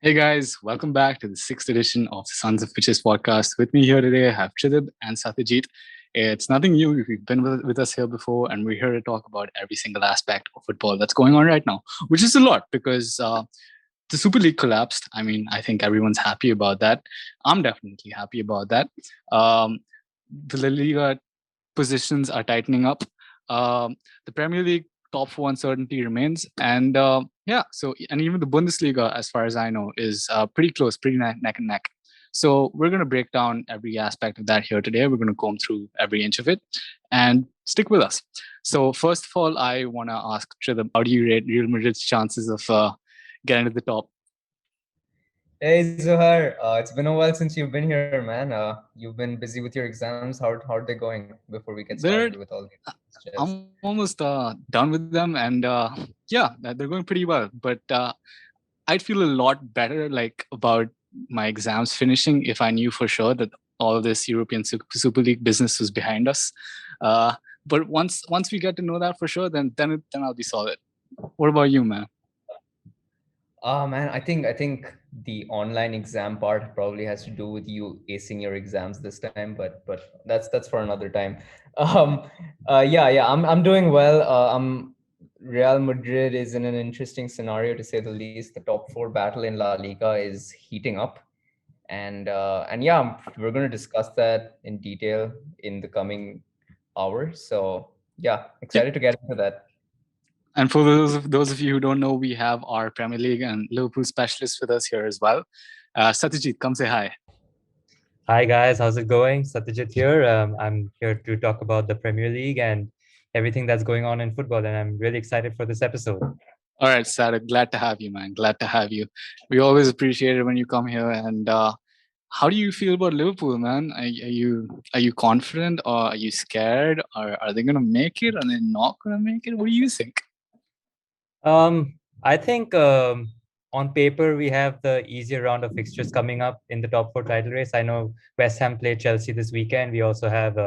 Hey guys, welcome back to the sixth edition of the Sons of Pitches podcast. With me here today, I have Tridib and Satyajit. It's nothing new. You've been with us here before, and we're here to talk about every single aspect of football that's going on right now, which is a lot because the Super League collapsed. I mean, I think everyone's happy about that. I'm definitely happy about that. Um, the La Liga positions are tightening up. The Premier League top four uncertainty remains, and and even the Bundesliga, as far as I know, is pretty close, pretty neck and neck. So we're going to break down every aspect of that here today. We're going to comb through every inch of it, and stick with us. So first of all, I want to ask Tridham, how do you rate Real Madrid's chances of getting to the top? Hey Zuhar, it's been a while since you've been here, man. You've been busy with your exams. How are they going before we get started They're with all the stress? I'm almost done with them, and they're going pretty well. But I'd feel a lot better like about my exams finishing if I knew for sure that all of this European Super League business was behind us. But once we get to know that for sure, then I'll be solid. What about you, man? Man, I think the online exam part probably has to do with you acing your exams this time, but that's for another time. Um, yeah, I'm doing well. Real Madrid is in an interesting scenario to say the least. The top four battle in La Liga is heating up. And yeah, we're going to discuss that in detail in the coming hours. So yeah, Yep. excited to get into that. And for those of you who don't know, we have our Premier League and Liverpool specialists with us here as well. Satyajit, come say hi. Hi guys, how's it going? Satyajit here. I'm here to talk about the Premier League and everything that's going on in football, and I'm really excited for this episode. All right, Sarah, glad to have you, man. Glad to have you. We always appreciate it when you come here. And how do you feel about Liverpool, man? Are you confident, or are you scared, or are they gonna make it? Are they not gonna make it? What do you think? I think on paper we have the easier round of fixtures coming up in the top four title race. I know West Ham play Chelsea this weekend. We also have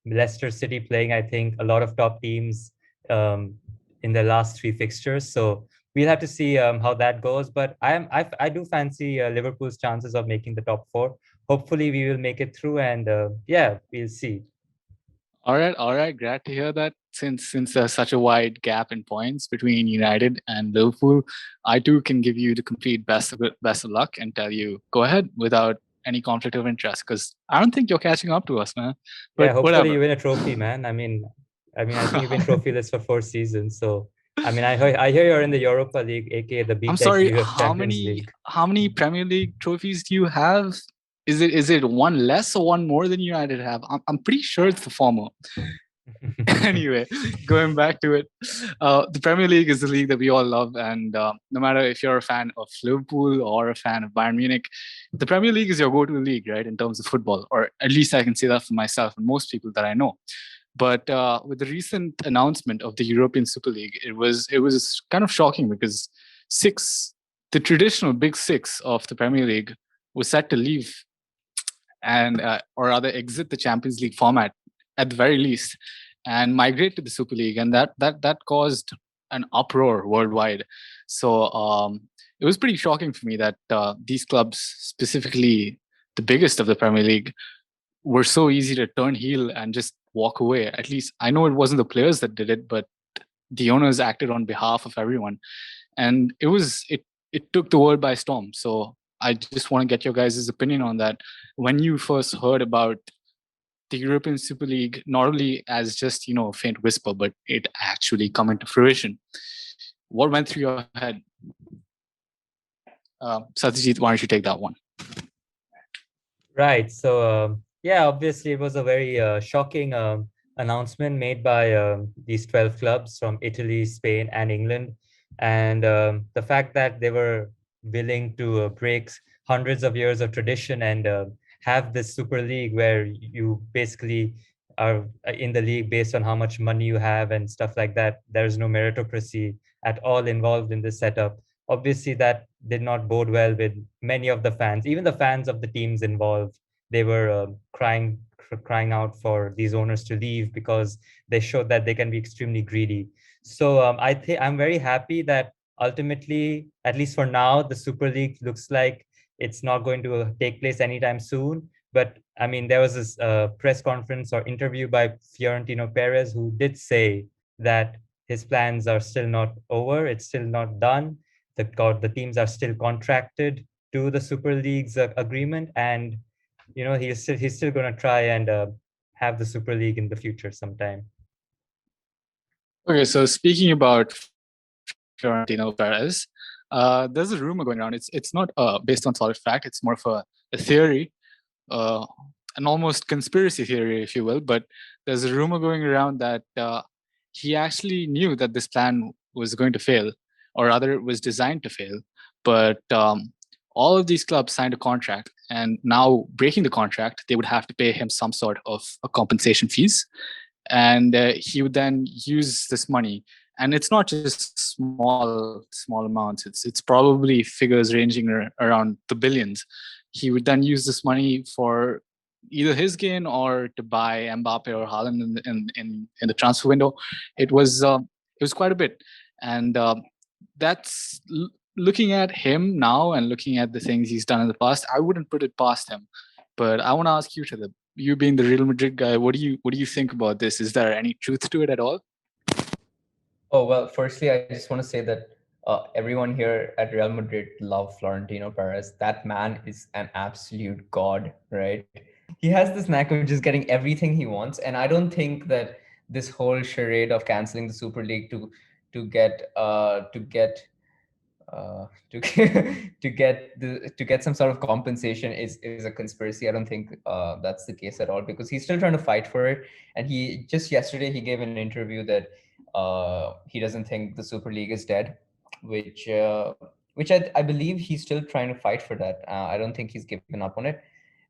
Leicester City playing, I think, a lot of top teams um, in the last three fixtures. So we'll have to see how that goes. But I do fancy Liverpool's chances of making the top four. Hopefully we will make it through, and yeah, we'll see. All right. Glad to hear that. Since there's such a wide gap in points between United and Liverpool, I too can give you the complete best of luck and tell you go ahead without any conflict of interest because I don't think you're catching up to us, man. Yeah, But hopefully whatever. you win a trophy, man. I think you've been trophyless for 4 seasons. So, I hear you're in the Europa League, aka the I'm BTEC sorry. League of Champions League. How many Premier League trophies do you have? Is it one less or one more than United have? I'm pretty sure it's the former. Anyway, going back to it, the Premier League is the league that we all love, and no matter if you're a fan of Liverpool or a fan of Bayern Munich, the Premier League is your go-to league, right? In terms of football, or at least I can say that for myself and most people that I know. But with the recent announcement of the European Super League, it was kind of shocking because six, the traditional big six of the Premier League, was set to leave and or rather exit the Champions League format at the very least and migrate to the Super League, and that caused an uproar worldwide. So it was pretty shocking for me that these clubs, specifically the biggest of the Premier League, were so easy to turn heel and just walk away. At least I know it wasn't the players that did it, but the owners acted on behalf of everyone, and it took the world by storm. So I just want to get your guys' opinion on that. When you first heard about the European Super League, not only as just a faint whisper, but it actually come into fruition, what went through your head? Satyajit, why don't you take that one? Right. So, yeah, obviously it was a very shocking announcement made by these 12 clubs from Italy, Spain, and England. And the fact that they were willing to break hundreds of years of tradition and have this Super League where you basically are in the league based on how much money you have and stuff like that. There's no meritocracy at all involved in this setup. Obviously, that did not bode well with many of the fans, even the fans of the teams involved. They were crying out for these owners to leave because they showed that they can be extremely greedy. So I'm very happy that ultimately, at least for now, the Super League looks like it's not going to take place anytime soon. But I mean, there was this press conference or interview by Fiorentino Perez, who did say that his plans are still not over. It's still not done. The teams are still contracted to the Super League's agreement, and he's still going to try and have the Super League in the future sometime. Okay, so speaking about Fiorentino Perez, there's a rumor going around. It's not based on solid fact. It's more of a theory, uh, an almost conspiracy theory, if you will. But there's a rumor going around that he actually knew that this plan was going to fail, or rather, it was designed to fail. But all of these clubs signed a contract, and now breaking the contract, they would have to pay him some sort of a compensation fees, and he would then use this money. And it's not just small amounts. It's probably figures ranging around the billions. He would then use this money for either his gain or to buy Mbappe or Haaland in the transfer window. It was quite a bit, and that's looking at him now and looking at the things he's done in the past. I wouldn't put it past him, but I want to ask you, Tadib, you being the Real Madrid guy, what do you think about this? Is there any truth to it at all? Oh, well, firstly, I just want to say that everyone here at Real Madrid love Florentino Perez. That man is an absolute god, right? He has this knack of just getting everything he wants, and I don't think that this whole charade of canceling the Super League to get to get to to get some sort of compensation is a conspiracy. I don't think that's the case at all, because he's still trying to fight for it. And he just yesterday he gave an interview that he doesn't think the Super League is dead, which I believe he's still trying to fight for that. I don't think he's given up on it.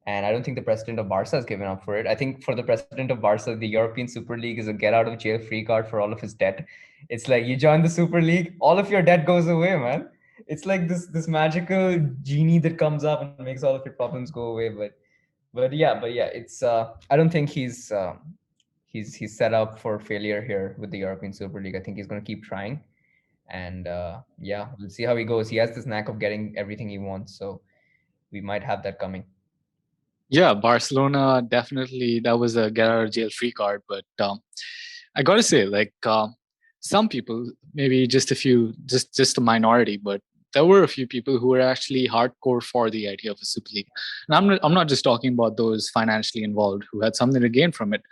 And I don't think the president of Barca has given up for it. I think for the president of Barca, the European Super League is a get out of jail free card for all of his debt. It's like you join the Super League, all of your debt goes away, man. It's like this magical genie that comes up and makes all of your problems go away. But yeah, it's I don't think he's set up for failure here with the European Super League. I think he's going to keep trying, and yeah, we'll see how he goes. He has this knack of getting everything he wants, so we might have that coming. Yeah, Barcelona, definitely, that was a get out of jail free card. But I gotta say, like, some people, maybe just a few, just a minority, but there were a few people who were actually hardcore for the idea of a Super League. And I'm not just talking about those financially involved who had something to gain from it.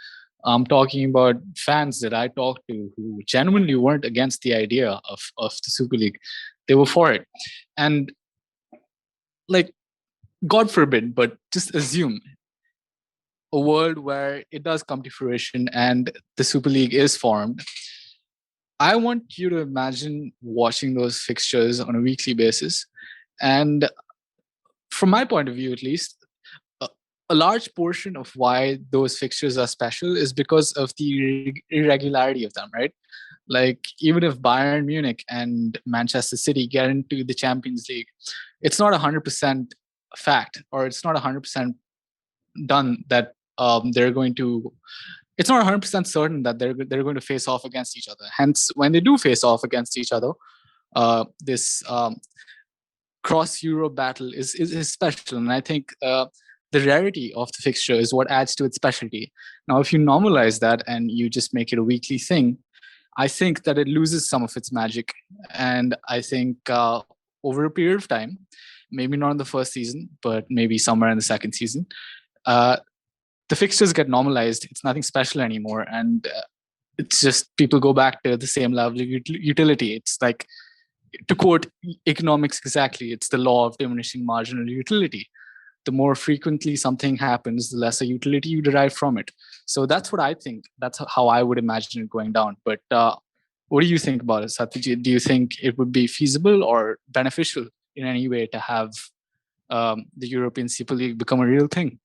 I'm talking about fans that I talked to who genuinely weren't against the idea of the Super League. They were for it. And, like, God forbid, but just assume a world where it does come to fruition and the Super League is formed. I want you to imagine watching those fixtures on a weekly basis. And from my point of view, at least, a large portion of why those fixtures are special is because of the irregularity of them, right? Like, even if Bayern Munich and Manchester City get into the Champions League, it's not 100% fact, or it's not 100% done that they're going to. It's not 100% certain that they're going to face off against each other. Hence, when they do face off against each other, this cross Europe battle is special, and I think the rarity of the fixture is what adds to its specialty. Now, if you normalize that and you just make it a weekly thing, I think that it loses some of its magic. And I think over a period of time, maybe not in the first season, but maybe somewhere in the second season, the fixtures get normalized. It's nothing special anymore. And it's just people go back to the same level of utility. It's like, to quote economics exactly, it's the law of diminishing marginal utility. The more frequently something happens, the lesser utility you derive from it. So that's what I think. That's how I would imagine it going down. But what do you think about it, Satyajit? Do you think it would be feasible or beneficial in any way to have the European Super League become a real thing?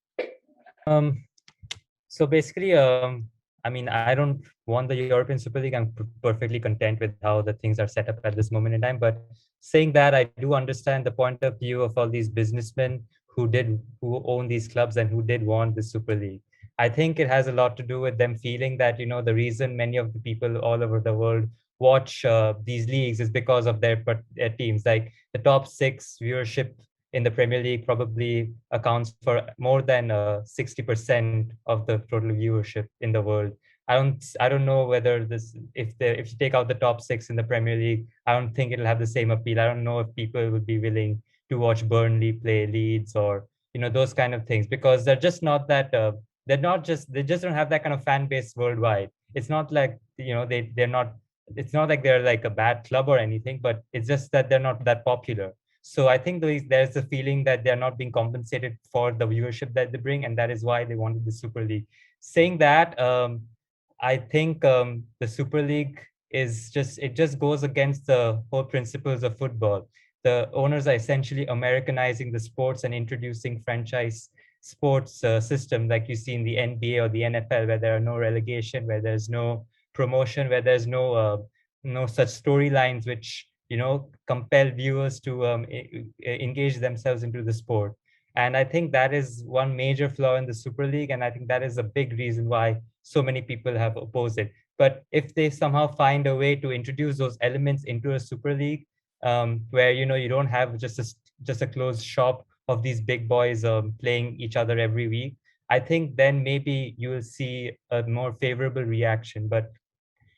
So basically, I mean, I don't want the European Super League. I'm perfectly content with how the things are set up at this moment in time. But saying that, I do understand the point of view of all these businessmen who own these clubs and who did want the Super League. I think it has a lot to do with them feeling that, the reason many of the people all over the world watch these leagues is because of their teams. Like the top six viewership in the Premier League probably accounts for more than 60% of the total viewership in the world. I don't know whether this if you take out the top six in the Premier League, I don't think it'll have the same appeal. I don't know if people would be willing to watch Burnley play Leeds, or those kind of things, because they're just not that they just don't have that kind of fan base worldwide. It's not like they're not it's not like they're like a bad club or anything, but it's just that they're not that popular. So I think there's a feeling that they're not being compensated for the viewership that they bring, and that is why they wanted the Super League. Saying that, I think the Super League it just goes against the whole principles of football. The owners are essentially Americanizing the sports and introducing franchise sports system like you see in the NBA or the NFL, where there are no relegation, where there's no promotion, where there's no such storylines which compel viewers to engage themselves into the sport. And I think that is one major flaw in the Super League, and I think that is a big reason why so many people have opposed it. But if they somehow find a way to introduce those elements into a Super League, where you don't have just a closed shop of these big boys playing each other every week, I think then maybe you will see a more favorable reaction. But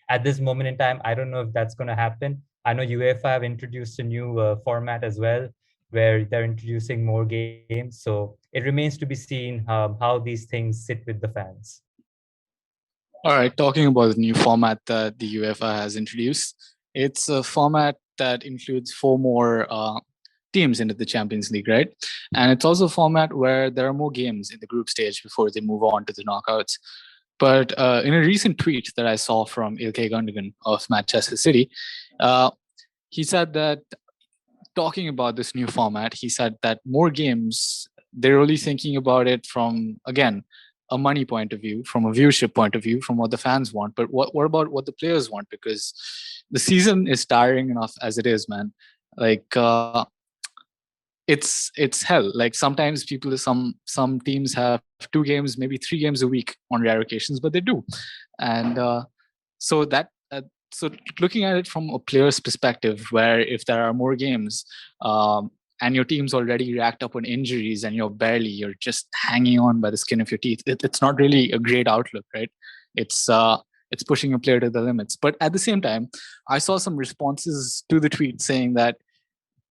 at this moment in time, I don't know if that's going to happen. I know UEFA have introduced a new format as well, where they're introducing more games. So it remains to be seen how these things sit with the fans. All right, talking about the new format that the UEFA has introduced, it's a format that includes four more teams into the Champions League, right? And it's also a format where there are more games in the group stage before they move on to the knockouts. But in a recent tweet that I saw from Ilkay Gundogan of Manchester City, uh, he said that, talking about this new format, he said that more games, they're only thinking about it from, again, a money point of view, from a viewership point of view, from what the fans want. But what about what the players want? Because the season is tiring enough as it is, man. Like it's hell. Like sometimes some teams have two games, maybe three games a week on rare occasions, but they do. And so that so looking at it from a player's perspective, where if there are more games, and your team's already racked up on injuries and you're just hanging on by the skin of your teeth, it's not really a great outlook, right? It's pushing a player to the limits. But at the same time, I saw some responses to the tweet saying that,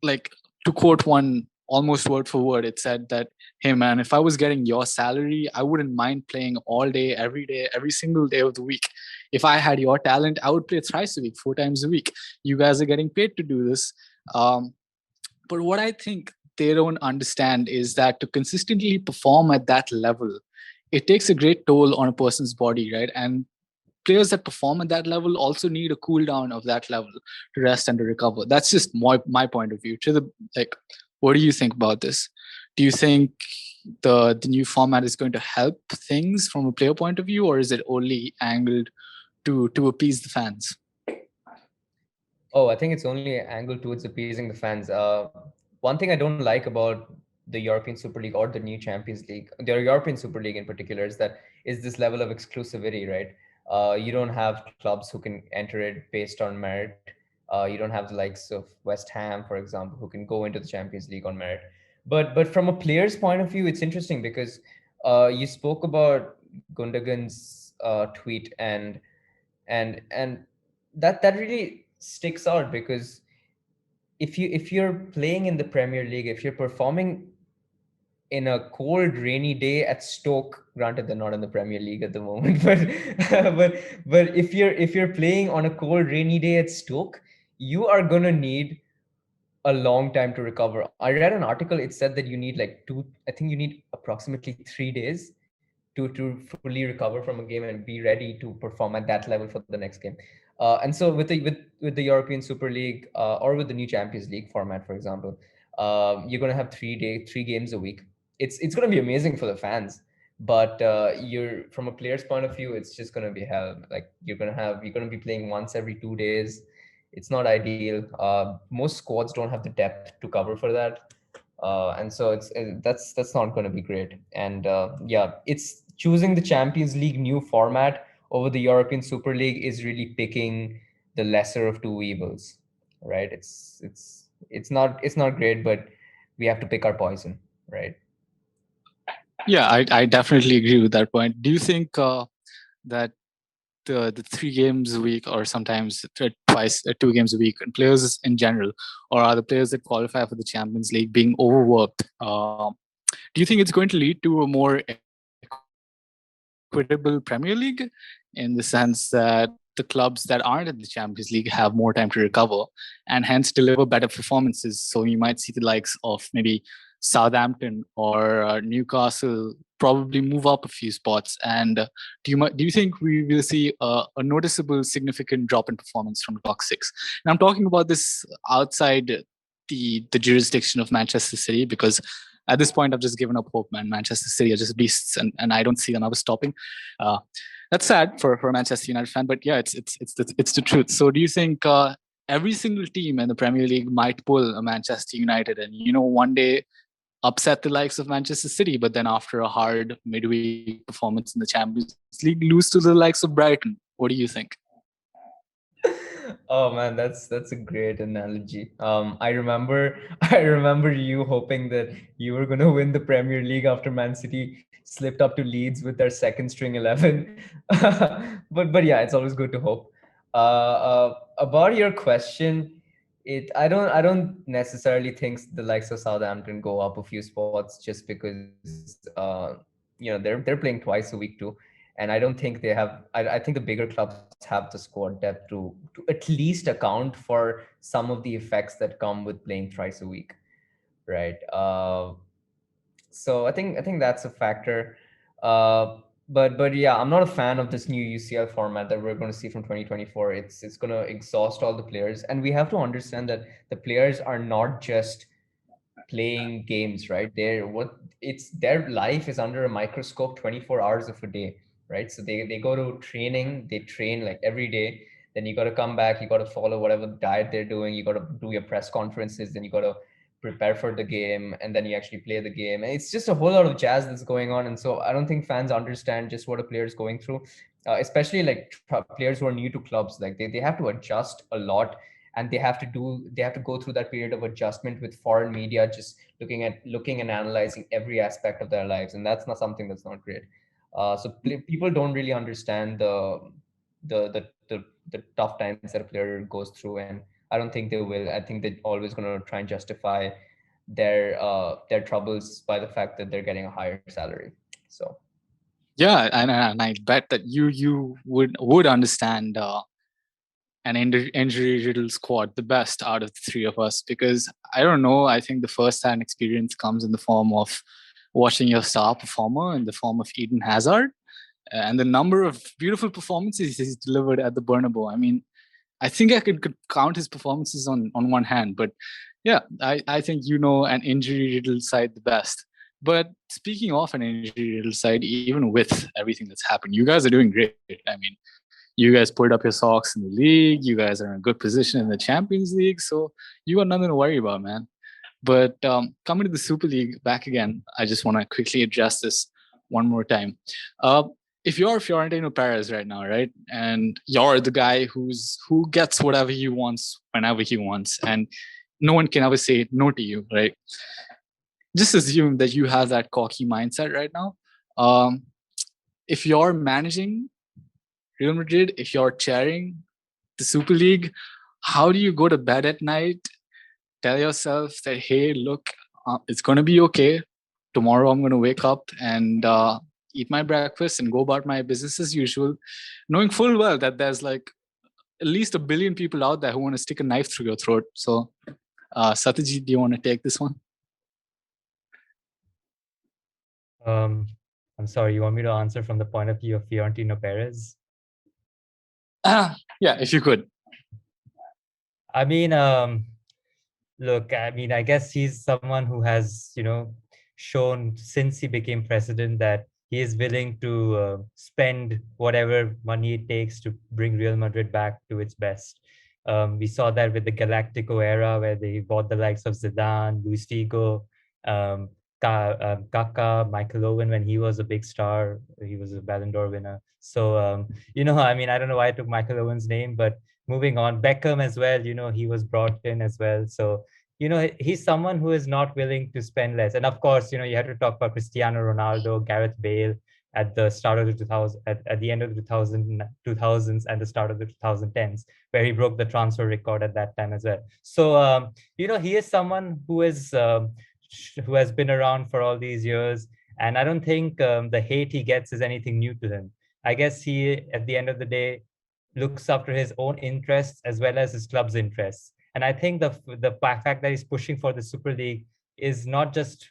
like, to quote one almost word for word, it said that, hey man, if I was getting your salary, I wouldn't mind playing all day, every single day of the week. If I had your talent, I would play thrice a week, four times a week. You guys are getting paid to do this. But what I think they don't understand is that to consistently perform at that level, it takes a great toll on a person's body, right? And players that perform at that level also need a cool down of that level to rest and to recover. That's just my point of view. Like, what do you think about this? Do you think the new format is going to help things from a player point of view, or is it only angled to appease the fans? Oh, I think it's only angled towards appeasing the fans. One thing I don't like about the European Super League or the new Champions League, the European Super League in particular, is this level of exclusivity, right? You don't have clubs who can enter it based on merit. You don't have the likes of West Ham, for example, who can go into the Champions League on merit. But from a player's point of view, it's interesting because you spoke about Gundogan's tweet, and that really sticks out because if you're playing in the Premier League, if you're performing in a cold, rainy day at Stoke, granted they're not in the Premier League at the moment, but if you're playing on a cold, rainy day at Stoke, you are gonna need a long time to recover. I read an article, it said that you need like I think you need approximately 3 days to fully recover from a game and be ready to perform at that level for the next game. And so with the European Super League or with the new Champions League format, for example, you're gonna have 3 games a week. It's gonna be amazing for the fans, but you're from a player's point of view, it's just gonna be hell. Like you're gonna be playing once every 2 days. It's not ideal. Most squads don't have the depth to cover for that. And so that's not going to be great. And yeah, it's choosing the Champions League new format over the European Super League is really picking the lesser of two evils, right? It's not great, but we have to pick our poison, right? Yeah, I definitely agree with that point. Do you think that the 3 games a week, or sometimes twice 2 games a week, and players in general, or are the players that qualify for the Champions League being overworked? Do you think it's going to lead to a more equitable Premier League, in the sense that the clubs that aren't in the Champions League have more time to recover and hence deliver better performances? So you might see the likes of maybe Southampton or Newcastle probably move up a few spots. And do you think we will see a noticeable, significant drop in performance from the top six? And I'm talking about this outside the jurisdiction of Manchester City, because at this point I've just given up hope, man. Manchester City are just beasts, and I don't see them ever stopping. Uh, that's sad for a Manchester United fan, but yeah, it's the truth. So do you think every single team in the Premier League might pull a Manchester United, and one day upset the likes of Manchester City, but then after a hard midweek performance in the Champions League, lose to the likes of Brighton? What do you think? Oh man, that's a great analogy. I remember I remember you hoping that you were gonna win the Premier League after Man City slipped up to Leeds with their second string 11. But yeah, it's always good to hope. About your question, I don't necessarily think the likes of Southampton go up a few spots just because they're playing twice a week too, and I don't think they have. I think the bigger clubs have the squad depth to at least account for some of the effects that come with playing thrice a week, right? So I think that's a factor. But yeah, I'm not a fan of this new UCL format that we're going to see from 2024. It's going to exhaust all the players, and we have to understand that the players are not just playing games, right? Their life is under a microscope 24 hours of a day, right? So they go to training, they train like every day. Then you got to come back, you got to follow whatever diet they're doing, you got to do your press conferences, then you got to prepare for the game, and then you actually play the game. And it's just a whole lot of jazz that's going on. And so I don't think fans understand just what a player is going through, especially like players who are new to clubs. Like they have to adjust a lot, and they have to go through that period of adjustment with foreign media just looking and analyzing every aspect of their lives, and that's not something that's not great. So people don't really understand the tough times that a player goes through, and I don't think they will. I think they're always going to try and justify their troubles by the fact that they're getting a higher salary. So Yeah, and I bet that you would understand an injury riddled squad the best out of the three of us, because I don't know, I think the first hand experience comes in the form of watching your star performer in the form of Eden Hazard, and the number of beautiful performances he's delivered at the Bernabeu. I mean, I think I could count his performances on one hand, but yeah, I think an injury riddled side the best. But speaking of an injury riddled side, even with everything that's happened, you guys are doing great. I mean, you guys pulled up your socks in the league. You guys are in a good position in the Champions League, so you got nothing to worry about, man. But coming to the Super League back again, I just want to quickly address this one more time. Uh, if you're Fiorentino Perez right now, right, and you're the guy who gets whatever he wants whenever he wants, and no one can ever say no to you, right? Just assume that you have that cocky mindset right now. Um, if you're managing Real Madrid, if you're chairing the Super League, how do you go to bed at night, tell yourself that, hey, look, it's going to be okay. Tomorrow I'm going to wake up and eat my breakfast and go about my business as usual, knowing full well that there's like at least a billion people out there who want to stick a knife through your throat. So, Satyajit, do you want to take this one? Um, I'm sorry, you want me to answer from the point of view of Fiorentino Perez? Yeah, if you could. I mean, look, I mean, I guess he's someone who has, shown since he became president that he is willing to spend whatever money it takes to bring Real Madrid back to its best. We saw that with the Galactico era, where they bought the likes of Zidane, Luis Figo, um, Kaká, Michael Owen when he was a big star. He was a Ballon d'Or winner. So, I mean, I don't know why I took Michael Owen's name, but moving on, Beckham as well, he was brought in as well. So, he's someone who is not willing to spend less. And of course, you have to talk about Cristiano Ronaldo, Gareth Bale at the start of the 2000, at the end of the 2000s and the start of the 2010s, where he broke the transfer record at that time as well. So, he is someone who has been around for all these years. And I don't think the hate he gets is anything new to him. I guess he, at the end of the day, looks after his own interests as well as his club's interests. And I think the fact that he's pushing for the Super League is not just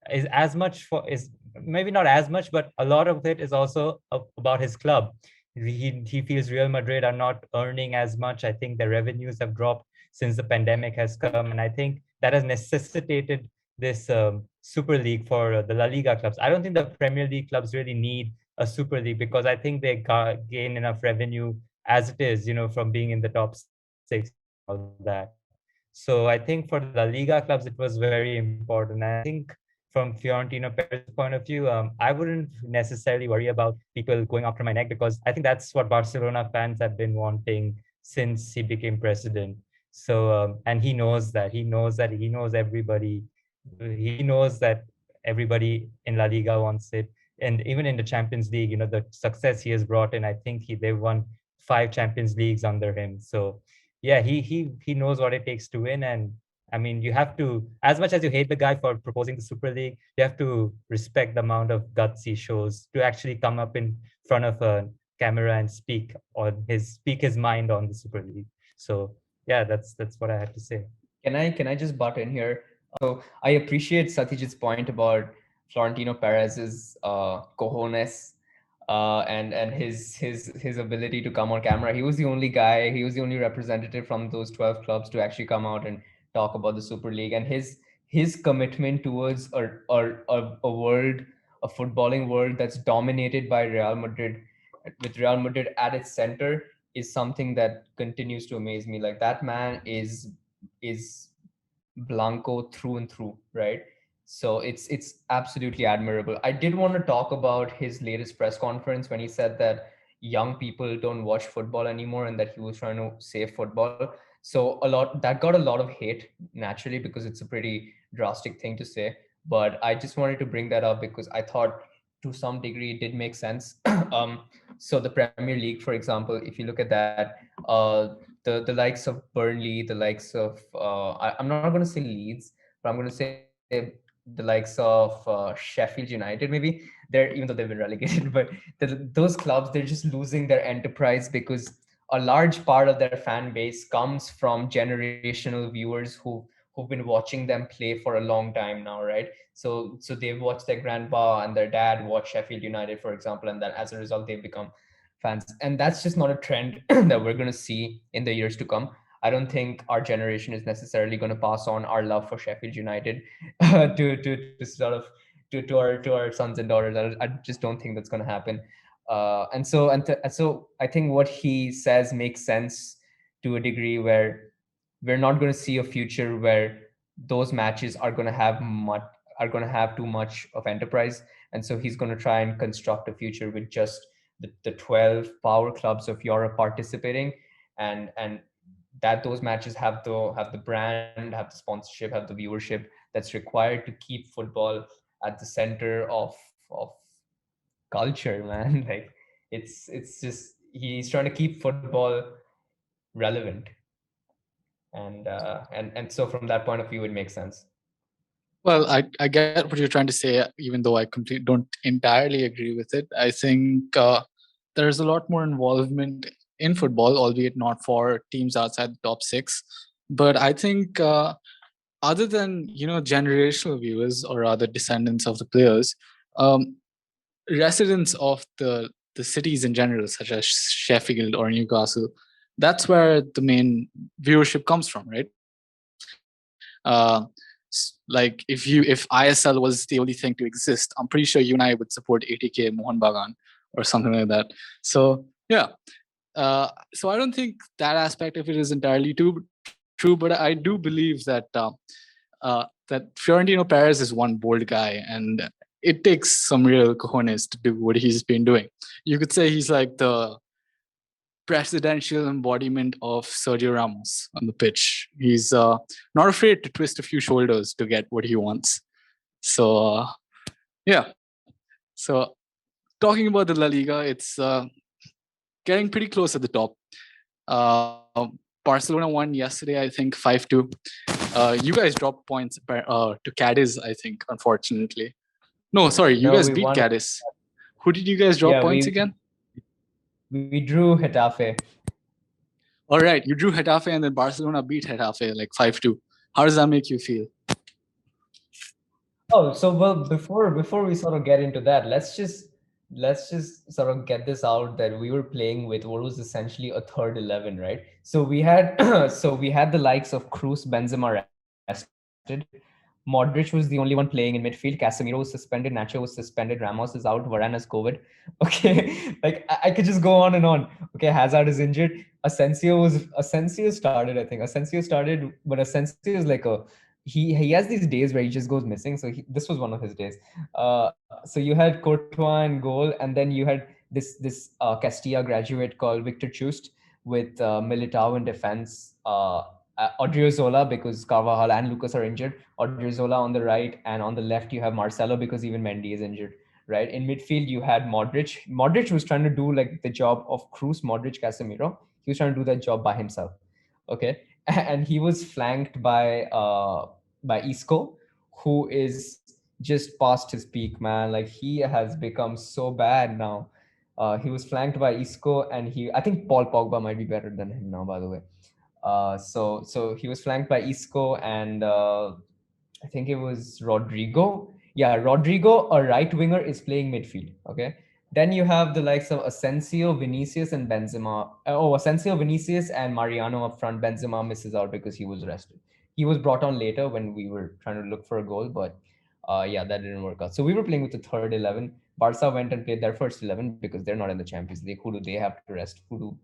is as much for is maybe not as much, but a lot of it is also about his club. He feels Real Madrid are not earning as much. I think their revenues have dropped since the pandemic has come, and I think that has necessitated this Super League for the La Liga clubs. I don't think the Premier League clubs really need a Super League because I think they gain enough revenue as it is, from being in the top six and all that. So I think for the La Liga clubs, it was very important. And I think from Fiorentino Perez's point of view, I wouldn't necessarily worry about people going after my neck because I think that's what Barcelona fans have been wanting since he became president. So, and he knows that. He knows everybody. He knows that everybody in La Liga wants it. And even in the Champions League, the success he has brought in, I think they've won 5 Champions Leagues under him. So yeah, he knows what it takes to win. And I mean, you have to, as much as you hate the guy for proposing the Super League, you have to respect the amount of guts he shows to actually come up in front of a camera and speak his mind on the Super League. So yeah, that's what I had to say. Can I just butt in here? So I appreciate Satyajit's point about Florentino Perez's cojones and his ability to come on camera. He was the only guy. He was the only representative from those 12 clubs to actually come out and talk about the Super League, and his commitment towards a world, a footballing world that's dominated by Real Madrid, with Real Madrid at its center, is something that continues to amaze me. Like, that man is Blanco through and through, right? So it's absolutely admirable. I did want to talk about his latest press conference when he said that young people don't watch football anymore and that he was trying to save football. So a lot that got a lot of hate naturally because it's a pretty drastic thing to say. But I just wanted to bring that up because I thought to some degree it did make sense. So the Premier League, for example, if you look at that, the likes of Burnley, the likes of I'm not going to say Leeds, but I'm going to say the likes of Sheffield United, maybe they're, even though they've been relegated, but those clubs, they're just losing their enterprise because a large part of their fan base comes from generational viewers who've been watching them play for a long time now, right? So they've watched their grandpa and their dad watch Sheffield United, for example, and then as a result they've become fans. And that's just not a trend that we're going to see in the years to come. I don't think our generation is necessarily going to pass on our love for Sheffield United to sort of to our sons and daughters. I just don't think that's going to happen. So I think what he says makes sense to a degree, where we're not going to see a future where those matches are going to have too much of enterprise. And so he's going to try and construct a future with just the 12 power clubs of Europe participating, and that those matches have the brand, have the sponsorship, have the viewership that's required to keep football at the center of culture, man. Like, it's just, he's trying to keep football relevant, and so from that point of view, it makes sense. Well, I get what you're trying to say, even though I completely don't entirely agree with it. I think there's a lot more involvement in football, albeit not for teams outside the top six. But I think other than generational viewers or other descendants of the players, um, residents of the cities in general, such as Sheffield or Newcastle, that's where the main viewership comes from, right? Like if ISL was the only thing to exist, I'm pretty sure you and I would support 80K Mohan Bagan or something like that. So yeah, so I don't think that aspect of it is entirely true, but I do believe that Fiorentino Perez is one bold guy, and it takes some real cojones to do what he's been doing. You could say he's like the presidential embodiment of Sergio Ramos on the pitch. He's not afraid to twist a few shoulders to get what he wants. So yeah. So talking about the La Liga, it's getting pretty close at the top. Barcelona won yesterday, I think 5-2. You guys dropped points to Cadiz, I think, unfortunately. No, sorry, you No, guys we beat won. Cadiz. Who did you guys drop Yeah, points again? we drew Getafe. All right, you drew Getafe and then Barcelona beat Getafe like 5-2. How does that make you feel? Oh, so well, before we sort of get into that, let's just sort of get this out that we were playing with what was essentially a third 11, right? So we had so we had the likes of Cruz, Benzema rested. Modric was the only one playing in midfield. Casemiro was suspended. Nacho was suspended. Ramos is out. Varane has COVID. Okay, like I could just go on and on. Okay, Hazard is injured. Asensio started. I think Asensio started, but Asensio is like a he has these days where he just goes missing. So this was one of his days. So you had Courtois in goal, and then you had this Castilla graduate called Victor Chust with Militao in defense. Odriozola because Carvajal and Lucas are injured. Odriozola on the right, and on the left you have Marcelo because even Mendy is injured. Right in midfield you had Modric. Modric was trying to do like the job of Cruz, Modric, Casemiro. He was trying to do that job by himself. Okay, and he was flanked by Isco, who is just past his peak, man. Like he has become so bad now. He was flanked by Isco, and I think Paul Pogba might be better than him now, by the way. So he was flanked by Isco and I think it was Rodrigo. Yeah, Rodrigo, a right winger, is playing midfield. Okay. Then you have the likes of Asensio, Vinicius, and Benzema. Asensio, Vinicius, and Mariano up front. Benzema misses out because he was rested. He was brought on later when we were trying to look for a goal, but yeah, that didn't work out. So we were playing with the third 11. Barca went and played their first 11 because they're not in the Champions League. Who do they have to rest?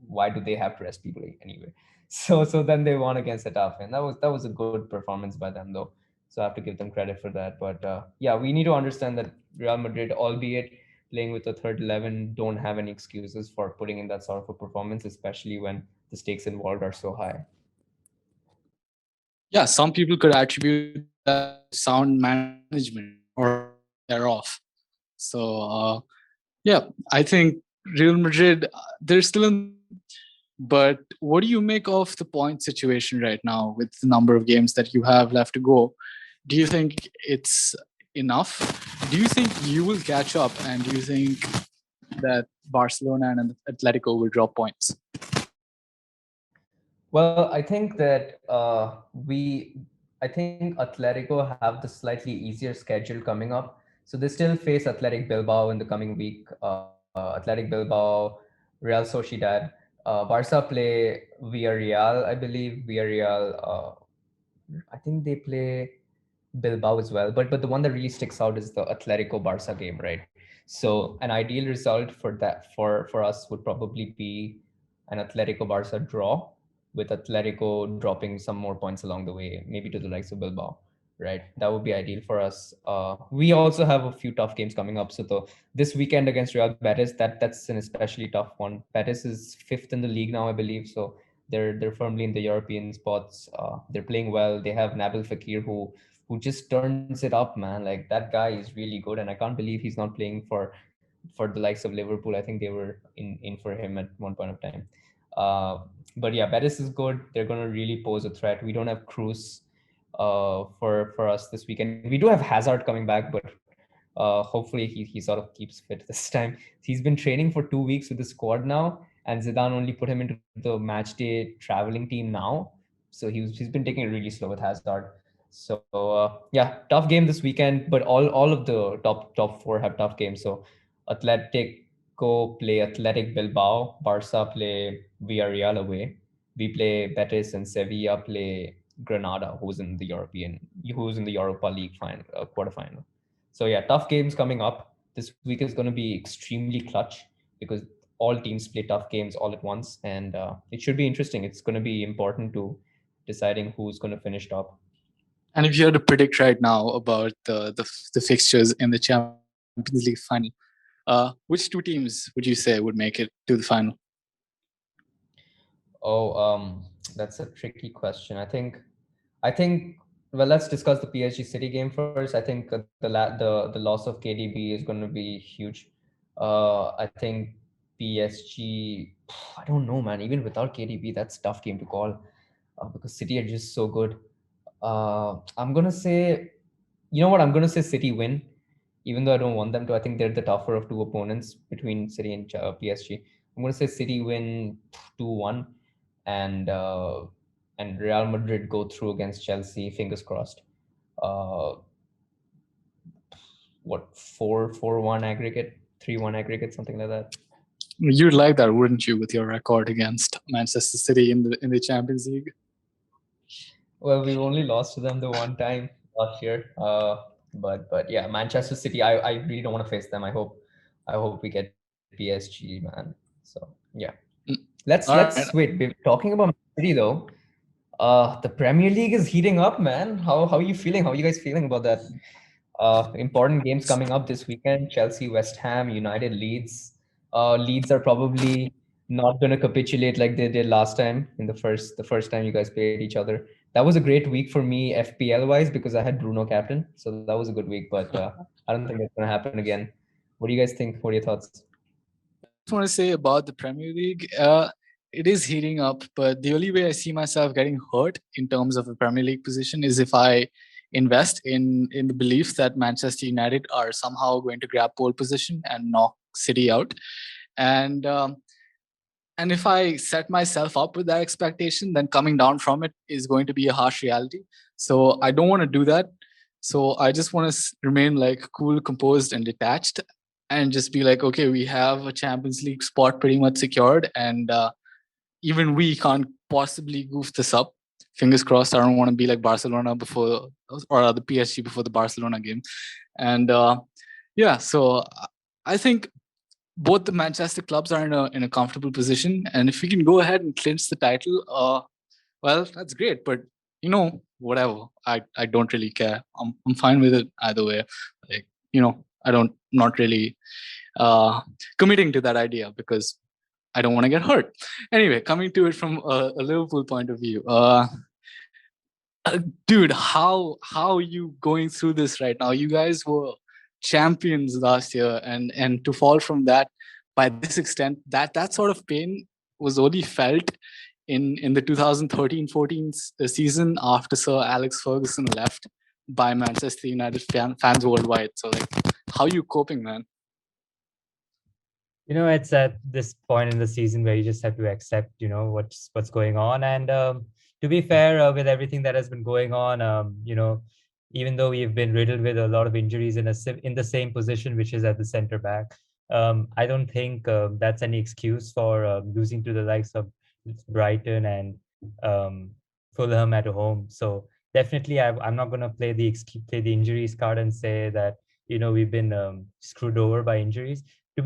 Why do they have to rest people anyway? So then they won against Getafe, and that was a good performance by them though. So I have to give them credit for that. But yeah, we need to understand that Real Madrid, albeit playing with the third 11, don't have any excuses for putting in that sort of a performance, especially when the stakes involved are so high. Yeah, some people could attribute that to sound management or thereof. So yeah, I think Real Madrid, they're still in. But what do you make of the point situation right now with the number of games that you have left to go? Do you think it's enough? Do you think you will catch up? And do you think that Barcelona and Atletico will drop points? Well, I think that I think Atletico have the slightly easier schedule coming up. So they still face Athletic Bilbao in the coming week. Athletic Bilbao, Real Sociedad. Barca play Villarreal, I believe. Villarreal. I think they play Bilbao as well. But the one that really sticks out is the Atletico Barca game, right? So an ideal result for that for us would probably be an Atletico Barca draw, with Atletico dropping some more points along the way, maybe to the likes of Bilbao, right? That would be ideal for us. We also have a few tough games coming up. So this weekend against Real Betis, that's an especially tough one. Betis is fifth in the league now, I believe. So they're firmly in the European spots. They're playing well. They have Nabil Fekir who just turns it up, man. Like that guy is really good, and I can't believe he's not playing for the likes of Liverpool. I think they were in for him at one point of time. But yeah, Betis is good. They're gonna really pose a threat. We don't have Cruz for us this weekend. We do have Hazard coming back, but hopefully he sort of keeps fit this time. He's been training for 2 weeks with the squad now, and Zidane only put him into the match day traveling team now. So he's been taking it really slow with Hazard. So yeah, tough game this weekend, but all of the top four have tough games. So Atletico play Athletic Bilbao, Barca play Villarreal away. We play Betis, and Sevilla play Granada, who's in the Europa League quarterfinal. So yeah, tough games coming up. This week is going to be extremely clutch because all teams play tough games all at once, and it should be interesting. It's going to be important to deciding who's going to finish top. And if you had to predict right now about the fixtures in the Champions League final, which two teams would you say would make it to the final? Oh, that's a tricky question. I think. Well, let's discuss the PSG City game first. I think the loss of KDB is going to be huge. I think PSG. I don't know, man. Even without KDB, that's a tough game to call because City are just so good. I'm gonna say, you know what? I'm gonna say City win, even though I don't want them to. I think they're the tougher of two opponents between City and PSG. I'm gonna say City win 2-1, and Real Madrid go through against Chelsea. Fingers crossed. Uh, what 4-1 aggregate, 3-1 aggregate, something like that. You'd like that, wouldn't you, with your record against Manchester City in the Champions League? Well, we've only lost to them the one time last year. But yeah, Manchester City. I really don't want to face them. I hope we get PSG, man. So yeah, Mm, let's all right. wait. We're talking about City though. The Premier League is heating up, man. How are you feeling? How are you guys feeling about that? Important games coming up this weekend: Chelsea, West Ham, United, Leeds. Leeds are probably not going to capitulate like they did last time in the first time you guys played each other. That was a great week for me FPL wise because I had Bruno captain, so that was a good week. But I don't think that's going to happen again. What do you guys think? What are your thoughts? I just want to say about the Premier League, it is heating up, but the only way I see myself getting hurt in terms of a Premier League position is if I invest in the belief that Manchester United are somehow going to grab pole position and knock City out. And and if I set myself up with that expectation, then coming down from it is going to be a harsh reality. So I don't want to do that. So I just want to remain like cool, composed, and detached, and just be like, okay, we have a Champions League spot pretty much secured, and even we can't possibly goof this up. Fingers crossed. I don't want to be like Barcelona before, or the PSG before the Barcelona game, and yeah. So I think both the Manchester clubs are in a comfortable position, and if we can go ahead and clinch the title, well, that's great. But whatever. I don't really care. I'm fine with it either way. Like I don't not really uh, committing to that idea because I don't want to get hurt. Anyway, coming to it from a Liverpool point of view, dude, how are you going through this right now? You guys were champions last year, and to fall from that by this extent, that sort of pain was only felt in the 2013-14 season after Sir Alex Ferguson left by Manchester United fans worldwide. So like, how are you coping, man? It's at this point in the season where you just have to accept, what's going on. And to be fair, with everything that has been going on, even though we've been riddled with a lot of injuries in the same position, which is at the center back, I don't think that's any excuse for losing to the likes of Brighton and um, Fulham at home. So definitely, I'm not going to play the injuries card and say that we've been screwed over by injuries, to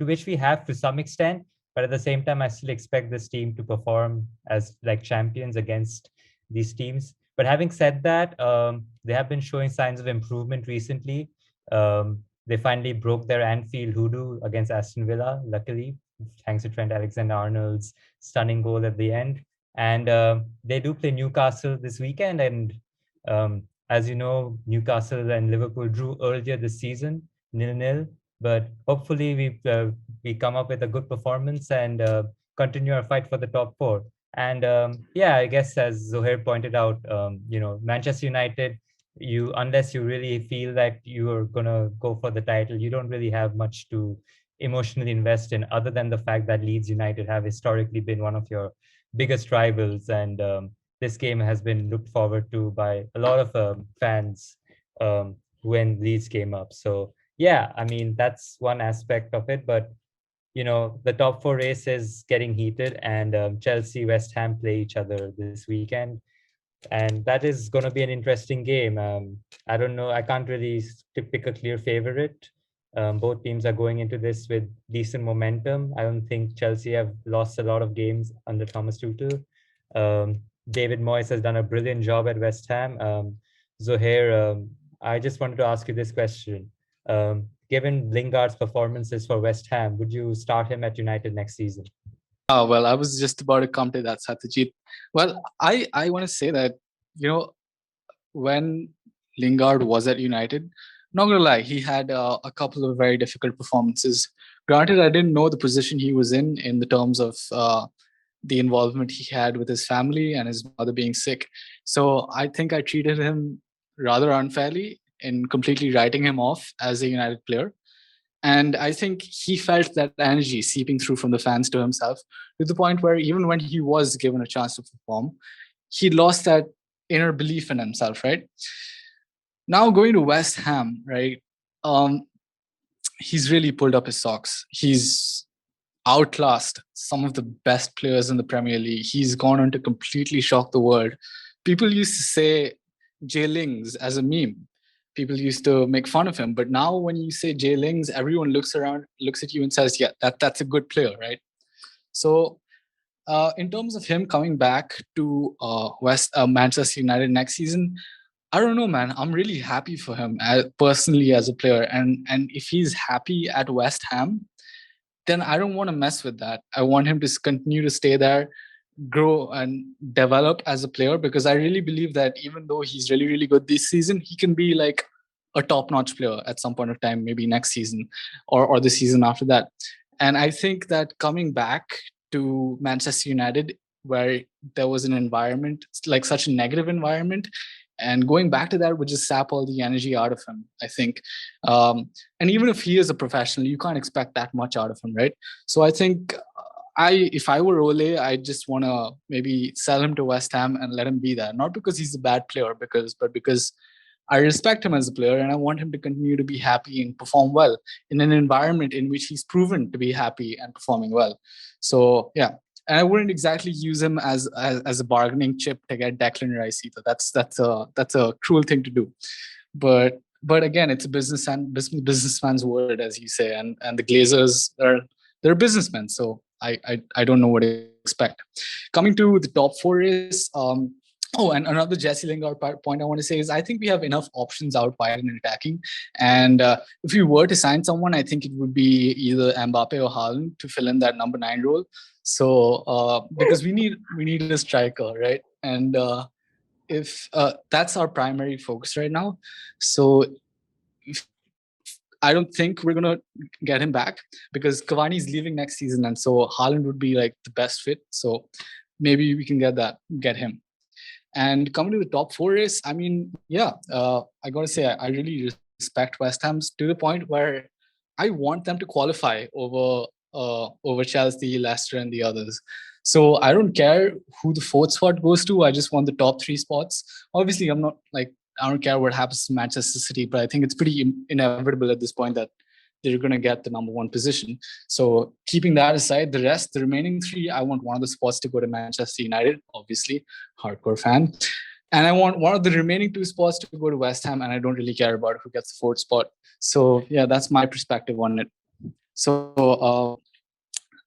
which we have to some extent. But at the same time, I still expect this team to perform as like champions against these teams. But having said that, they have been showing signs of improvement recently. They finally broke their Anfield hoodoo against Aston Villa, luckily, thanks to Trent Alexander-Arnold's stunning goal at the end. And they do play Newcastle this weekend. And as you know, Newcastle and Liverpool drew earlier this season, 0-0. But hopefully we come up with a good performance and continue our fight for the top four. And yeah, I guess as Zohair pointed out, Manchester United, unless you really feel that you're gonna go for the title, you don't really have much to emotionally invest in, other than the fact that Leeds United have historically been one of your biggest rivals, and this game has been looked forward to by a lot of fans when Leeds came up. So yeah, I mean, that's one aspect of it. But the top four race is getting heated, and Chelsea, West Ham play each other this weekend, and that is going to be an interesting game. I don't know. I can't really pick a clear favorite. Both teams are going into this with decent momentum. I don't think Chelsea have lost a lot of games under Thomas Tuchel. David Moyes has done a brilliant job at West Ham. Zohair, I just wanted to ask you this question. Given Lingard's performances for West Ham, would you start him at United next season? Oh, well, I was just about to come to that, Satyajit. Well, I want to say that, you know, when Lingard was at United, not gonna lie, he had a couple of very difficult performances. Granted, I didn't know the position he was in the terms of the involvement he had with his family and his mother being sick. So I think I treated him rather unfairly in completely writing him off as a United player. And I think he felt that energy seeping through from the fans to himself, to the point where even when he was given a chance to perform, he lost that inner belief in himself, right? Now going to West Ham, right? Um, he's really pulled up his socks. He's outclassed some of the best players in the Premier League. He's gone on to completely shock the world. People used to say Jay Lings as a meme. People used to make fun of him. But now when you say Jay Lings, everyone looks around, looks at you and says, yeah, that's a good player, right? So in terms of him coming back to Manchester United next season, I don't know, man. I'm really happy for him personally as a player, and if he's happy at West Ham, then I don't want to mess with that. I want him to continue to stay there, grow and develop as a player, because I really believe that even though he's really, really good this season, he can be like a top-notch player at some point of time, maybe next season or the season after that. And I think that coming back to Manchester United, where there was an environment, like such a negative environment, and going back to that would just sap all the energy out of him, I think. And even if he is a professional, you can't expect that much out of him, right? So I think if I were Ole, I just want to maybe sell him to West Ham and let him be there. Not because he's a bad player, but because I respect him as a player and I want him to continue to be happy and perform well in an environment in which he's proven to be happy and performing well. So yeah, and I wouldn't exactly use him as a bargaining chip to get Declan Rice either. That's a cruel thing to do. But again, it's a businessman's word, as you say, and the Glazers they're businessmen, so I don't know what to expect. Coming to the top four race, oh, and another Jesse Lingard point I want to say is I think we have enough options out wide and attacking. And if we were to sign someone, I think it would be either Mbappe or Haaland to fill in that number 9 role. So because we need a striker, right? And if that's our primary focus right now. So I don't think we're gonna get him back because Cavani's leaving next season, and so Haaland would be like the best fit. So maybe we can get him. And coming to the top four race, I mean, yeah, I gotta say I really respect West Ham's to the point where I want them to qualify over Chelsea, Leicester, and the others. So I don't care who the fourth spot goes to. I just want the top three spots. Obviously, I'm not like I don't care what happens to Manchester City, but I think it's pretty inevitable at this point that they're going to get the number one position. So keeping that aside, the remaining three, I want one of the spots to go to Manchester United, obviously, hardcore fan. And I want one of the remaining two spots to go to West Ham, and I don't really care about who gets the fourth spot. So yeah, that's my perspective on it. So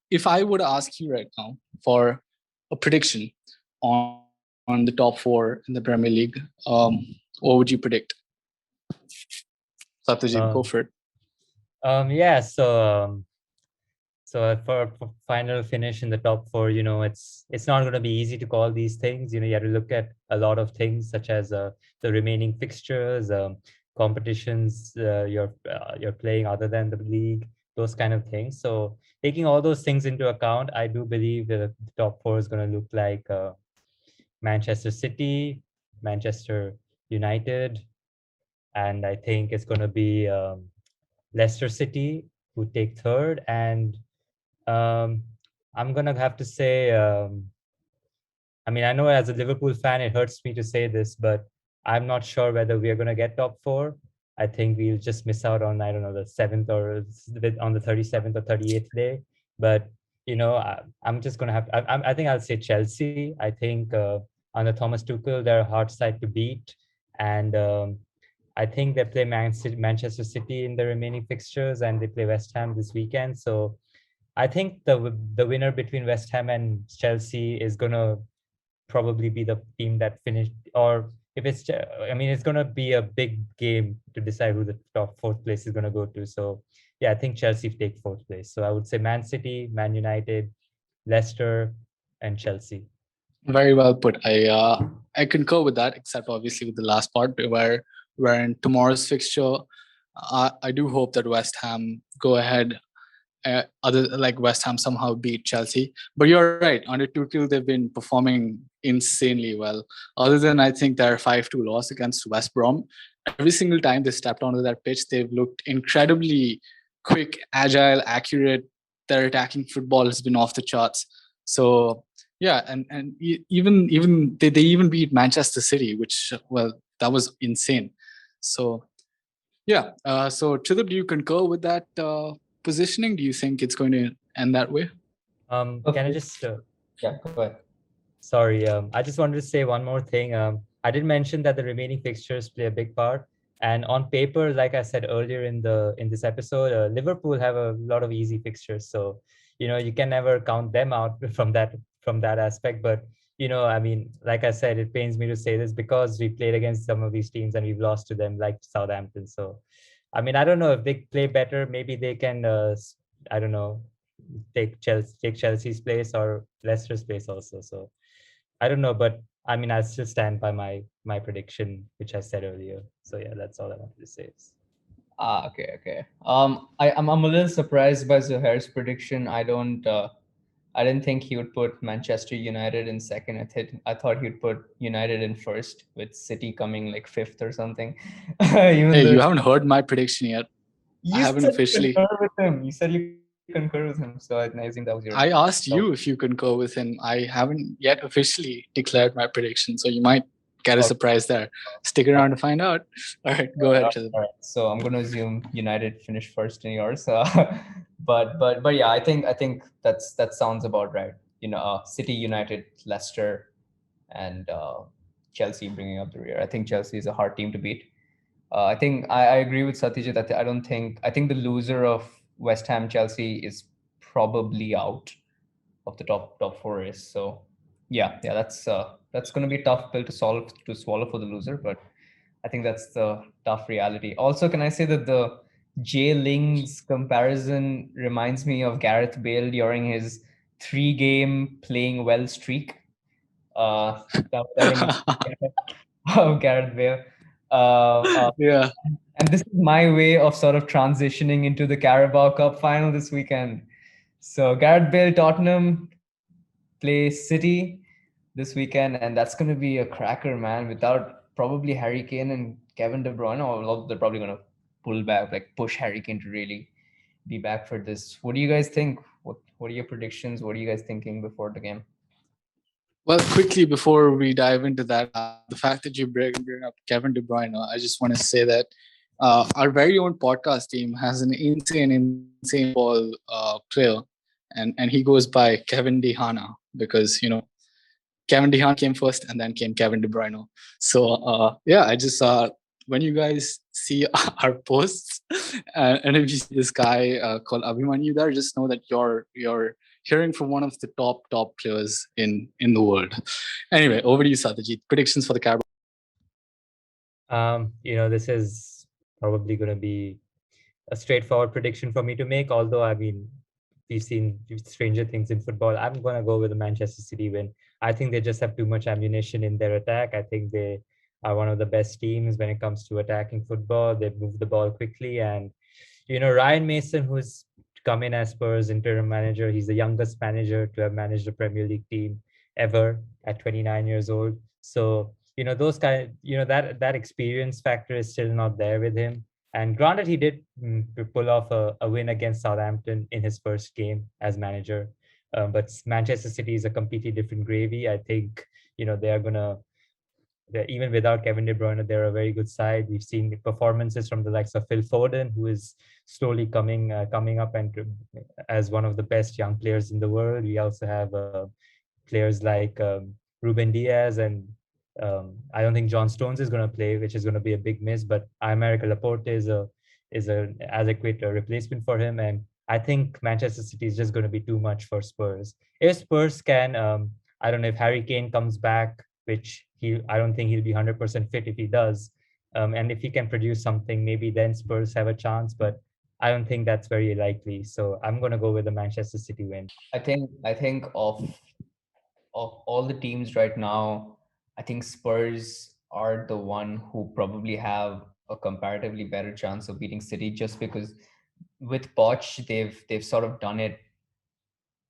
if I were to ask you right now for a prediction on the top four in the Premier League, what would you predict? Satyajit, go for it. Yeah, so for final finish in the top four, it's not going to be easy to call these things. You have to look at a lot of things such as the remaining fixtures, competitions you're playing other than the league, those kind of things. So taking all those things into account, I do believe that the top four is going to look like Manchester City, Manchester United, and I think it's going to be Leicester City who take third, and I'm gonna have to say, I mean, I know as a Liverpool fan, it hurts me to say this, but I'm not sure whether we are gonna get top four. I think we'll just miss out on, I don't know, the 7th or on the 37th or 38th day. But I'm just gonna have. I think I'll say Chelsea. I think under Thomas Tuchel, they're a hard side to beat, and I think they play Manchester City in the remaining fixtures, and they play West Ham this weekend. So I think the winner between West Ham and Chelsea is gonna probably be the team that finished, or if it's, I mean, it's gonna be a big game to decide who the top fourth place is gonna go to. So yeah, I think Chelsea take fourth place. So I would say Man City, Man United, Leicester, and Chelsea. Very well put. I concur with that, except obviously with the last part where in tomorrow's fixture, I do hope that West Ham go ahead. Other like West Ham somehow beat Chelsea, but you're right. Under Tuchel, they've been performing insanely well. Other than I think their 5-2 loss against West Brom, every single time they stepped onto that pitch, they've looked incredibly quick, agile, accurate. Their attacking football has been off the charts. So yeah, and even they even beat Manchester City, which well that was insane. So yeah, so Chidab, do you concur with that positioning? Do you think it's going to end that way? Can I just Yeah, go ahead. Sorry, I just wanted to say one more thing. I did mention that the remaining fixtures play a big part, and on paper, like I said earlier in this episode, Liverpool have a lot of easy fixtures. So, you can never count them out from that aspect. But I mean, like I said, it pains me to say this because we played against some of these teams and we've lost to them, like Southampton. So, I mean, I don't know if they play better. Maybe they can. I don't know, take Chelsea's place or Leicester's place also. So. I don't know, but I mean, I still stand by my prediction, which I said earlier. So yeah, that's all I wanted to say. Okay. I'm a little surprised by Zuhair's prediction. I didn't think he would put Manchester United in second. I thought he'd put United in first, with City coming like fifth or something. Even Hey, though you haven't heard my prediction yet. I you haven't said you officially. concur with him. You said you concur with him, so I assume that was your. I asked you if you concur with him. I haven't yet officially declared my prediction, so you might get a Okay. surprise there. Stick around to find out. All right, go ahead, Chidab. All right. So I'm going to assume United finished first in yours. But yeah, I think that sounds about right. City, United, Leicester, and Chelsea bringing up the rear. I think Chelsea is a hard team to beat. I agree with Satyajit. I think the loser of West Ham Chelsea is probably out of the top four race. So yeah, that's going to be a tough pill to swallow for the loser, but I think that's the tough reality. Also, can I say that the Jay Ling's comparison reminds me of Gareth Bale during his 3-game playing well streak. That reminds me of Gareth Bale. Yeah. And this is my way of sort of transitioning into the Carabao Cup final this weekend. So Gareth Bale, Tottenham play City this weekend, and that's going to be a cracker, man. Without probably Harry Kane and Kevin De Bruyne, or they're probably going to pull back, like push Harry Kane to really be back for this. What do you guys think? What are your predictions? What are you guys thinking before the game? Well, quickly before we dive into that, the fact that you bring up Kevin De Bruyne, I just want to say that our very own podcast team has an insane ball player, and he goes by Kevin De Hana because Kevin De Haan came first, and then came Kevin De Bruyne. So yeah, I just when you guys see our posts, and if you see this guy called Abhimanyu there, just know that you're hearing from one of the top players in the world. Anyway, over to you, Satyajit. Predictions for the Carabao. This is probably going to be a straightforward prediction for me to make. Although, I mean, we've seen stranger things in football. I'm going to go with the Manchester City win. I think they just have too much ammunition in their attack. I think they are one of the best teams when it comes to attacking football. They move the ball quickly. And, Ryan Mason, who's come in as Spurs interim manager, he's the youngest manager to have managed a Premier League team ever at 29 years old. So, those kind, that experience factor is still not there with him. And granted, he did pull off a win against Southampton in his first game as manager. But Manchester City is a completely different gravy. I think, they are going to, even without Kevin De Bruyne, they're a very good side. We've seen performances from the likes of Phil Foden, who is slowly coming up and as one of the best young players in the world. We also have players like Ruben Diaz, and I don't think John Stones is going to play, which is going to be a big miss. But Aymeric Laporte is an adequate replacement for him, and I think Manchester City is just going to be too much for Spurs. If Spurs can, I don't know if Harry Kane comes back, which I don't think he'll be 100% fit if he does, and if he can produce something, maybe then Spurs have a chance. But I don't think that's very likely. So I'm going to go with the Manchester City win. I think of all the teams right now, I think Spurs are the one who probably have a comparatively better chance of beating City, just because with Poch they've sort of done it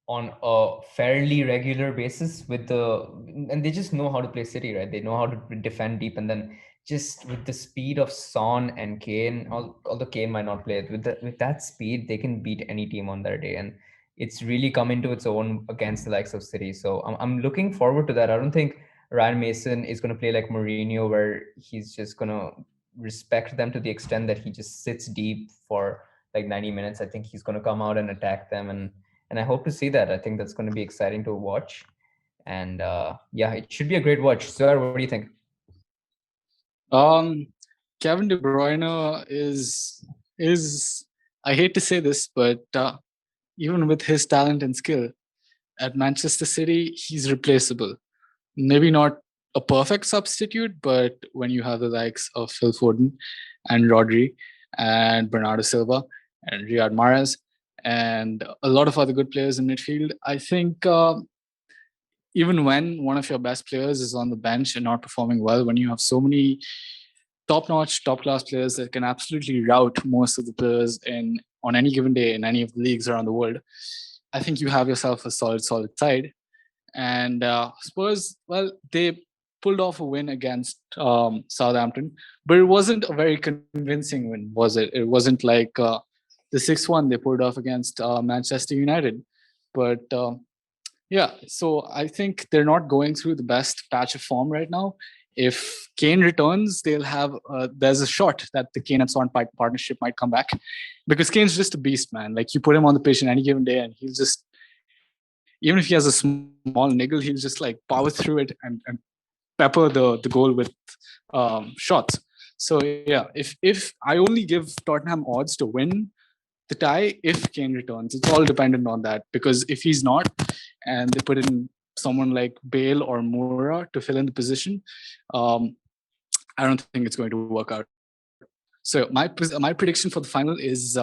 on a fairly regular basis with the, and they just know how to play City, right? They know how to defend deep, and then just with the speed of Son and Kane, although Kane might not play it, with that speed, they can beat any team on their day, and it's really come into its own against the likes of City. So I'm looking forward to that. I don't think Ryan Mason is going to play like Mourinho, where he's just going to respect them to the extent that he just sits deep for like 90 minutes. I think he's going to come out and attack them, and I hope to see that. I think that's going to be exciting to watch, and yeah, it should be a great watch. Sir, what do you think? Um, Kevin De Bruyne is I hate to say this, but even with his talent and skill at Manchester City, he's replaceable. Maybe not a perfect substitute, but when you have the likes of Phil Foden and Rodri and Bernardo Silva and Riyad Mahrez and a lot of other good players in midfield, I think even when one of your best players is on the bench and not performing well, when you have so many top-notch, top-class players that can absolutely rout most of the players in on any given day in any of the leagues around the world, I think you have yourself a solid side. And Spurs, well, they pulled off a win against Southampton, but it wasn't a very convincing win, was it? It wasn't like the 6-1 they pulled off against Manchester United. But yeah, so I think they're not going through the best patch of form right now. If Kane returns, they'll have there's a shot that the Kane and Son partnership might come back, because Kane's just a beast, man. Like, you put him on the pitch in any given day, and he'll just, even if he has a small niggle, he'll just like power through it and pepper the goal with shots. So yeah, if I only give Tottenham odds to win the tie if Kane returns. It's all dependent on that, because if he's not, and they put in someone like Bale or Moura to fill in the position, um, I don't think it's going to work out. So my prediction for the final is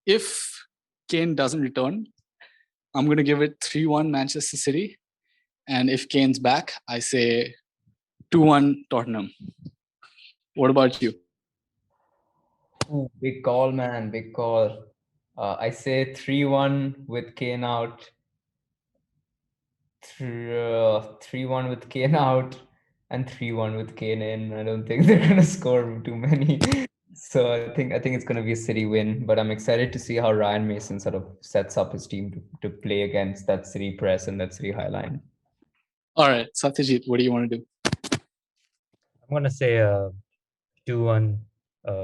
if Kane doesn't return, I'm going to give it 3-1 Manchester City. And if Kane's back, I say 2-1 Tottenham. What about you? Ooh, big call, man. Big call. I say 3-1 with Kane out. 3-1 with Kane out and 3-1 with Kane in. I don't think they're gonna score too many. So I think it's gonna be a City win. But I'm excited to see how Ryan Mason sort of sets up his team to play against that City press and that City high line. All right, Satyajit, what do you want to do? I'm going to say 2-1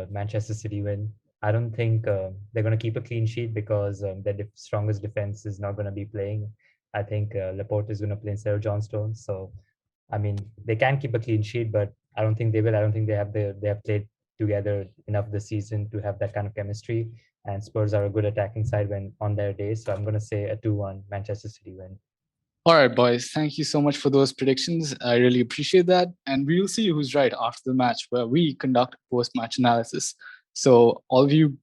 Manchester City win. I don't think they're going to keep a clean sheet because their strongest defense is not going to be playing. I think Laporte is going to play instead of John Stones. So, I mean, they can keep a clean sheet, but I don't think they will. I don't think they have played together enough this season to have that kind of chemistry. And Spurs are a good attacking side when on their day. So I'm going to say a 2-1 Manchester City win. All right, boys. Thank you so much for those predictions. I really appreciate that. And we will see who's right after the match, where we conduct post-match analysis. So all of you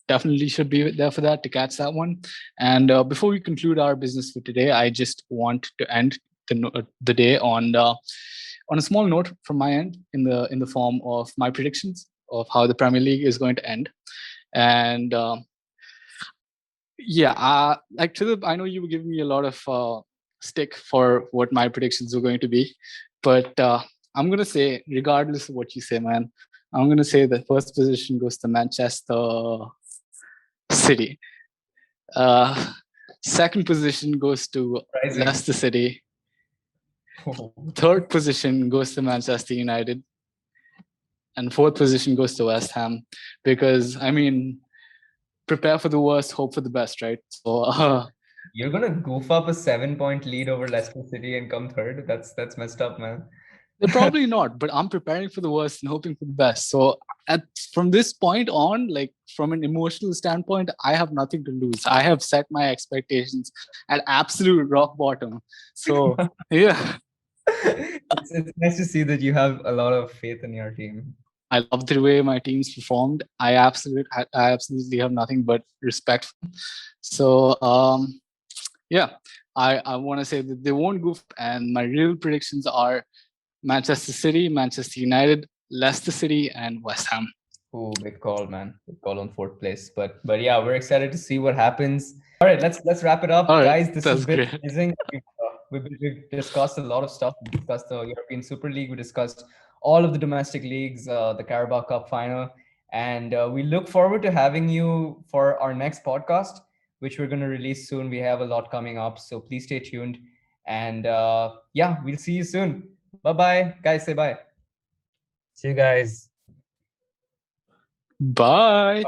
definitely should be there for that, to catch that one. And before we conclude our business for today, I just want to end the day on a small note from my end, in the form of my predictions of how the Premier League is going to end. And yeah, like, Philip, I know you were giving me a lot of stick for what my predictions were going to be, but I'm going to say, regardless of what you say, man, I'm going to say the first position goes to Manchester City. Second position goes to Rising. Leicester City. Third position goes to Manchester United. And fourth position goes to West Ham. Because, I mean, prepare for the worst, hope for the best, right? So You're gonna goof up a 7-point lead over Leicester City and come third? That's messed up, man. probably not, but I'm preparing for the worst and hoping for the best. So from this point on, like, from an emotional standpoint, I have nothing to lose. I have set my expectations at absolute rock bottom. So yeah. It's nice to see that you have a lot of faith in your team. I love the way my teams performed. I absolutely have nothing but respect for them. So yeah, I want to say that they won't goof. And my real predictions are Manchester City, Manchester United, Leicester City, and West Ham. Oh, big call, man. Big call on fourth place. But yeah, we're excited to see what happens. All right, let's wrap it up, All right, guys. This has that's been great. amazing. We've discussed a lot of stuff. We discussed the European Super League. We discussed all of the domestic leagues, the Carabao Cup final, and we look forward to having you for our next podcast, which we're going to release soon. We have a lot coming up, so please stay tuned. And yeah, we'll see you soon. Bye bye, guys. Say bye. See you guys. Bye.